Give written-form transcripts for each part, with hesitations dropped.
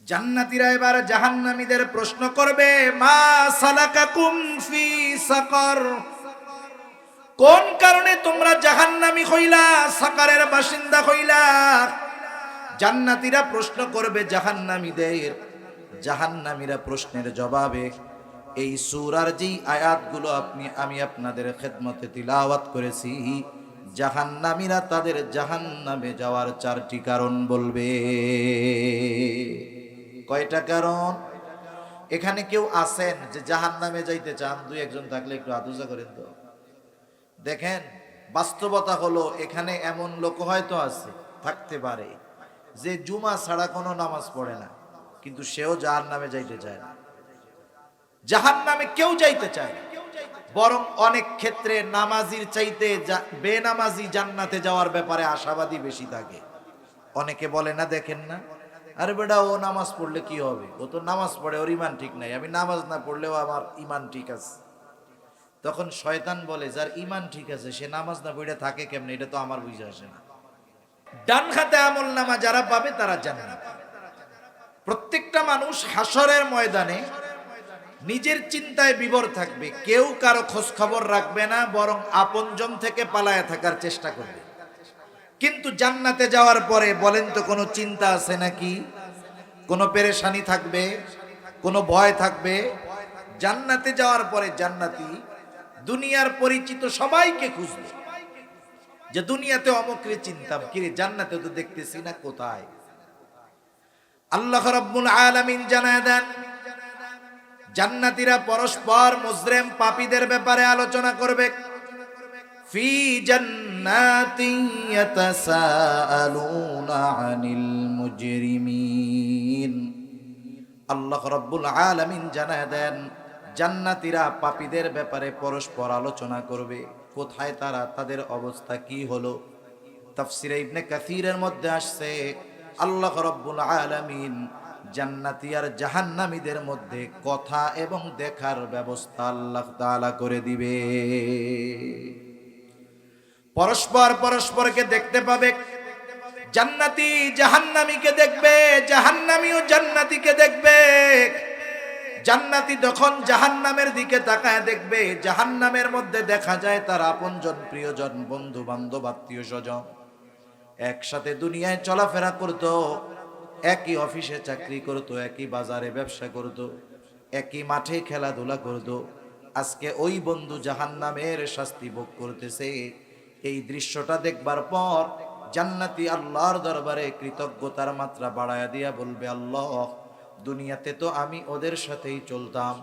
জান্নাতীরা এবার জাহান্নামীদের প্রশ্ন করবে, মা সালাকাকুম ফি সাকার, কোন কারণে তোমরা জাহান্নামী হইলা, সাকারের বাসিন্দা হইলা? জান্নাতীরা প্রশ্ন করবে জাহান্নামীদের। জাহান্নামীরা প্রশ্নের জবাবে এই সূরার যেই আয়াতগুলো আমি আপনাদের খেদমতে তিলাওয়াত করেছি, জাহান্নামীরা তাদের জাহান্নামে যাওয়ার 4টি কারণ বলবে। কয়টা কারণ? এখানে কেউ আছেন যে জাহান্নামে যাইতে চান? দুই একজন থাকলে একটু আদুজা করেন তো। দেখেন, বাস্তবতা হলো এখানে এমন লোক হয়তো আছে, থাকতে পারে, যে জুমা ছাড়া কোনো নামাজ পড়ে না, কিন্তু সেও জাহান্নামে যাইতে চায় না। জাহান্নামে কেউ যাইতে চায় না, বরং অনেক ক্ষেত্রে নামাজির চাইতে বেনামাজি জান্নাতে যাওয়ার ব্যাপারে আশাবাদী বেশি থাকে। অনেকে বলে না, দেখেন না, আরে বেটা ও নামাজ পড়লে কি হবে, ও তো নামাজ পড়ে, ওর ইমান ঠিক নাই, আমি নামাজ না পড়লেও আমার ইমান ঠিক আছে। তখন শয়তান বলে, যার ইমান ঠিক আছে সে নামাজ না পড়ে থাকে কেমনে, এটা তো আমার বুঝে আসে না। ডান হাতে আমল নামা যারা পাবে তারা জান্নাত। প্রত্যেকটা মানুষ হাসরের ময়দানে নিজের চিন্তায় বিভোর থাকবে, কেউ কারো খোঁজ খবর রাখবে না, বরং আপনজন থেকে পালায়া থাকার চেষ্টা করবে। কিন্তু জান্নাতে যাওয়ার পরে বলেন তো কোনো চিন্তা আছে নাকি? কোনো পেরেশানি থাকবে? কোনো ভয় থাকবে? জান্নাতে যাওয়ার পরে জান্নাতি দুনিয়ার পরিচিত সবাইকে খুঁজবে, যে দুনিয়াতে অমুকরে চিনতাম, কিরে জান্নাতে তো দেখতেছি না, কোথায়? আল্লাহ রাব্বুল আলামিন জানায় দেন, জান্নাতীরা পরস্পর মুজরিম পাপীদের ব্যাপারে আলোচনা করবে। ফি জান্নাতিন ইয়াতাসাআলুনা আনিল মুজরিমিন। আল্লাহ রাব্বুল আলামিন জানায় দেন, জান্নাতীরা পাপীদের ব্যাপারে পরস্পর আলোচনা করবে, কোথায় তারা, তাদের অবস্থা কি হলো। তাফসীরে ইবনে কাসীরের মধ্যে আসছে, আল্লাহ রাব্বুল আলামিন জান্নাতি আর জাহান্নামীদের মধ্যে কথা এবং দেখার ব্যবস্থা আল্লাহ তাআলা করে দিবে। পরস্পর পরস্পরকে দেখতে পাবে। জান্নাতি জাহান্নামীকে দেখবে, জাহান্নামীও জান্নাতীকে দেখবে। জান্নাতি যখন জাহান্নামের দিকে তাকায় দেখবে, জাহান্নামের মধ্যে দেখা যায় তার আপনজন, প্রিয়জন, বন্ধু বান্ধব, আত্মীয় স্বজন একসাথে দুনিয়ায় চলাফেরা করত, একই অফিসে চাকরি করত, একই বাজারে ব্যবসা করত, একই মাঠে খেলাধুলা করত। আজকে ওই বন্ধু জাহান্নামের শাস্তি ভোগ করতেছে। এই দৃশ্যটা দেখবার পর জান্নাতি আল্লাহর দরবারে কৃতজ্ঞতার মাত্রা বাড়ায়া দিয়া বলবে, আল্লাহ, দুনিয়াতে তো আমি ওদের সাথেই চলতাম,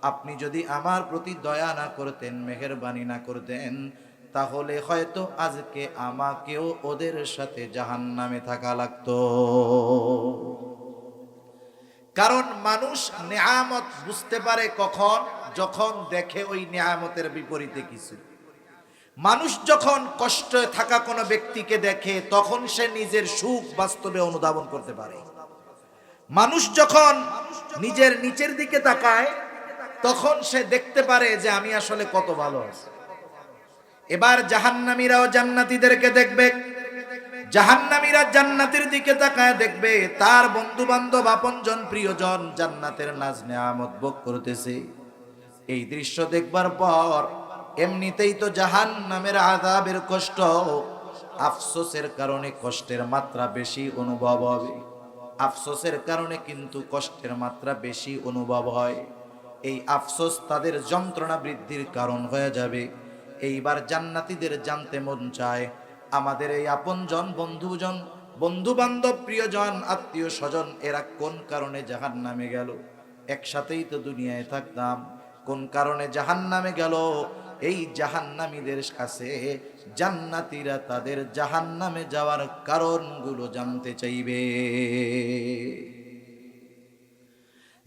আপনি যদি আমার প্রতি দয়া না করতেন, মেহেরবানি না করতেন, তাহলে হয়তো আজকে আমাকেও ওদের সাথে জাহান্নামে থাকা লাগতো। কারণ মানুষ নেয়ামত বুঝতে পারে কখন? যখন দেখে ওই নেয়ামতের বিপরীতে কিছু। মানুষ যখন কষ্টে থাকা কোনো ব্যক্তিকে দেখে, তখন সে নিজের সুখ বাস্তবে অনুধাবন করতে পারে। মানুষ যখন নিজের নিচের দিকে তাকায়, তখন সে দেখতে পারে যে আমি আসলে কত ভালো আছি। এবার জাহান্নামীরাও জান্নাতীদেরকে দেখবে, জাহান্নামীরা জান্নাতের দিকে তাকায় দেখবে তার বন্ধু বান্ধব, আপনজন, প্রিয়জন জান্নাতের নাজ নেয়ামত ভোগ করতেছে। এই দৃশ্য দেখবার পর এমনিতেই তো জাহান্নামের আযাবের কষ্ট, আফসোসের কারণে কষ্টের মাত্রা বেশি অনুভব হবে। আফসোসের কারণে কিন্তু কষ্টের মাত্রা বেশি অনুভব হয়। এই আফসোস তাদের যন্ত্রণা বৃদ্ধির কারণ হয়ে যাবে। এইবার জান্নাতীদের জানতে মন চায়, আমাদের এই আপনজন, বন্ধুজন, বন্ধু বান্ধব, প্রিয়জন, আত্মীয় স্বজন এরা কোন কারণে জাহান্নামে গেল? একসাথেই তো দুনিয়ায় থাকতাম, কোন কারণে জাহান্নামে গেল? এই জাহান্নামীদের কাছে জান্নাতীরা তাদের জাহান্নামে যাওয়ার কারণগুলো জানতে চাইবে।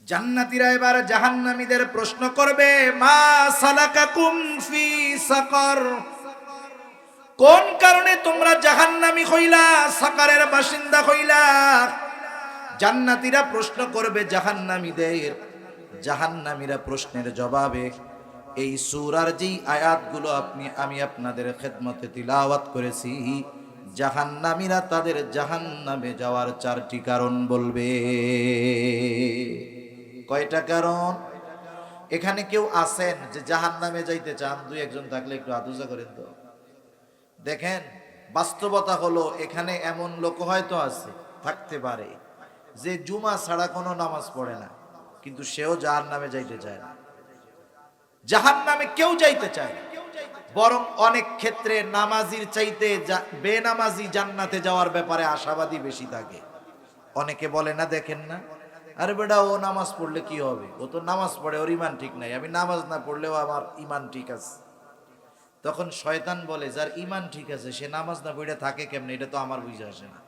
জান্নাতীরা এবার জাহান্নামীদের প্রশ্ন করবে, মা সালাকাকুম ফি সাকার, কোন কারণে তোমরা জাহান্নামী হইলা, সাকারের বাসিন্দা হইলা? জান্নাতীরা প্রশ্ন করবে জাহান্নামীদের। জাহান্নামীরা প্রশ্নের জবাবে এই সূরার যেই আয়াতগুলো আমি আপনাদের খেদমতে তিলাওয়াত করেছি, জাহান্নামীরা তাদের জাহান্নামে যাওয়ার 4টি কারণ বলবে। কয়টা কারণ? এখানে কেউ আছেন যে জাহান্নামে যাইতে চান? দুই একজন থাকলে একটু হাত উঁচা করেন তো। দেখেন, বাস্তবতা হলো এখানে এমন লোক হয়তো আছে, থাকতে পারে, যে জুমা ছাড়া কোনো নামাজ পড়ে না, কিন্তু সেও জাহান্নামে যাইতে চায় না। জাহান্নামে কেউ যাইতে চায় না, বরং অনেক ক্ষেত্রে নামাজির চাইতে বেনামাজি জান্নাতে যাওয়ার ব্যাপারে আশাবাদী বেশি থাকে। অনেকে বলে না, দেখেন না, আরে বেটা ও নামাজ পড়লে কি হবে, ও তো নামাজ পড়ে, ওর ইমান ঠিক নাই, আমি নামাজ না পড়লেও আমার ইমান ঠিক আছে। তখন শয়তান বলে, যার ইমান ঠিক আছে সে নামাজ না পড়ে থাকে কেমনে, এটা তো আমার বুঝে আসে না।